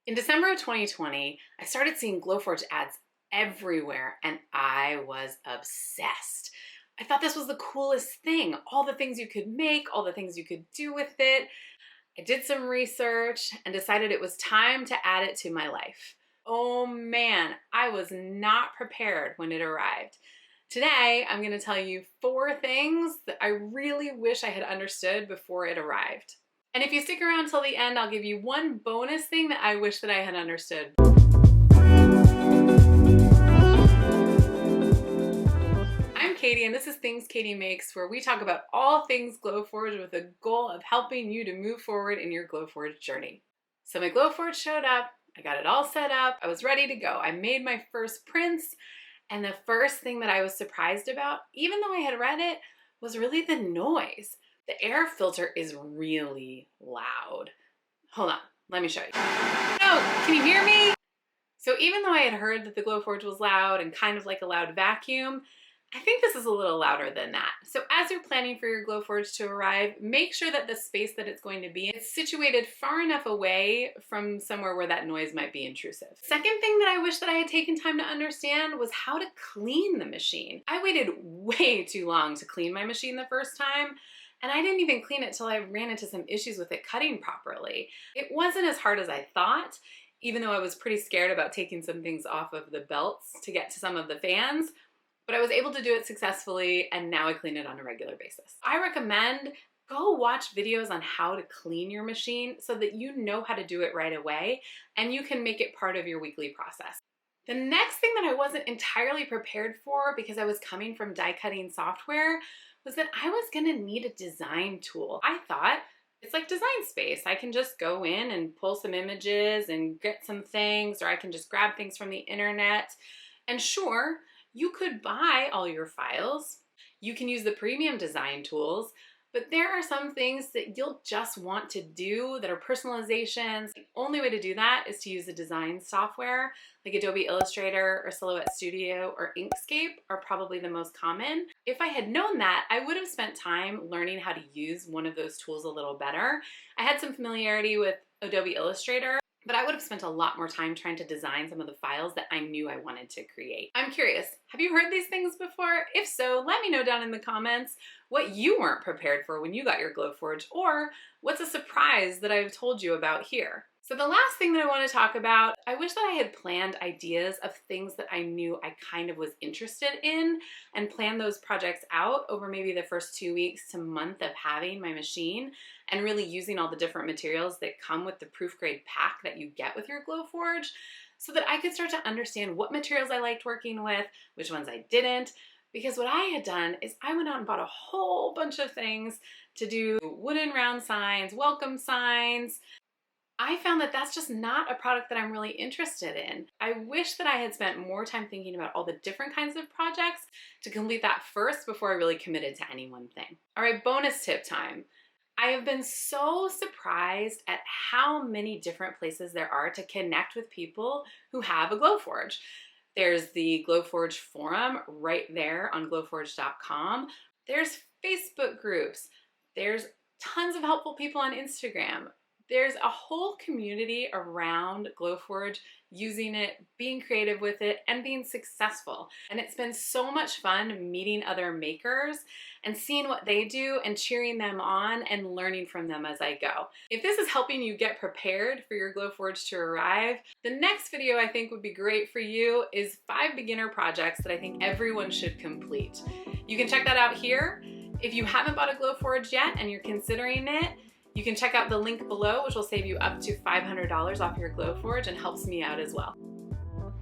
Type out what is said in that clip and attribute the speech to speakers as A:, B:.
A: In December of 2020, I started seeing Glowforge ads everywhere and I was obsessed. I thought this was the coolest thing. All the things you could make, all the things you could do with it. I did some research and decided it was time to add it to my life. Oh man, I was not prepared when it arrived. Today, I'm going to tell you 4 things that I really wish I had understood before it arrived. And if you stick around till the end, I'll give you one bonus thing that I wish that I had understood. I'm Katie, and this is Things Katie Makes, where we talk about all things Glowforge with the goal of helping you to move forward in your Glowforge journey. So my Glowforge showed up, I got it all set up, I was ready to go. I made my first prints, and the first thing that I was surprised about, even though I had read it, was really the noise. The air filter is really loud. Hold on, let me show you. Oh, can you hear me? So even though I had heard that the Glowforge was loud and kind of like a loud vacuum, I think this is a little louder than that. So as you're planning for your Glowforge to arrive, make sure that the space that it's going to be is situated far enough away from somewhere where that noise might be intrusive. Second thing that I wish that I had taken time to understand was how to clean the machine. I waited way too long to clean my machine the first time, and I didn't even clean it till I ran into some issues with it cutting properly. It wasn't as hard as I thought, even though I was pretty scared about taking some things off of the belts to get to some of the fans. But I was able to do it successfully, and now I clean it on a regular basis. I recommend go watch videos on how to clean your machine so that you know how to do it right away and you can make it part of your weekly process. The next thing that I wasn't entirely prepared for, because I was coming from die cutting software, was that I was gonna need a design tool. I thought, it's like Design Space. I can just go in and pull some images and get some things, or I can just grab things from the internet. And sure, you could buy all your files. You can use the premium design tools, but there are some things that you'll just want to do that are personalizations. The only way to do that is to use the design software, like Adobe Illustrator or Silhouette Studio or Inkscape are probably the most common. If I had known that, I would have spent time learning how to use one of those tools a little better. I had some familiarity with Adobe Illustrator, but I would have spent a lot more time trying to design some of the files that I knew I wanted to create. I'm curious, have you heard these things before? If so, let me know down in the comments what you weren't prepared for when you got your Glowforge, or what's a surprise that I've told you about here. So the last thing that I want to talk about, I wish that I had planned ideas of things that I knew I kind of was interested in and planned those projects out over maybe the first 2 weeks to month of having my machine and really using all the different materials that come with the proof grade pack that you get with your Glowforge, so that I could start to understand what materials I liked working with, which ones I didn't. Because what I had done is I went out and bought a whole bunch of things to do wooden round signs, welcome signs. I found that that's just not a product that I'm really interested in. I wish that I had spent more time thinking about all the different kinds of projects to complete that first before I really committed to any one thing. All right, bonus tip time. I have been so surprised at how many different places there are to connect with people who have a Glowforge. There's the Glowforge forum right there on glowforge.com. There's Facebook groups. There's tons of helpful people on Instagram. There's a whole community around Glowforge using it, being creative with it, and being successful. And it's been so much fun meeting other makers and seeing what they do and cheering them on and learning from them as I go. If this is helping you get prepared for your Glowforge to arrive, the next video I think would be great for you is 5 beginner projects that I think everyone should complete. You can check that out here. If you haven't bought a Glowforge yet and you're considering it, you can check out the link below, which will save you up to $500 off your Glowforge and helps me out as well.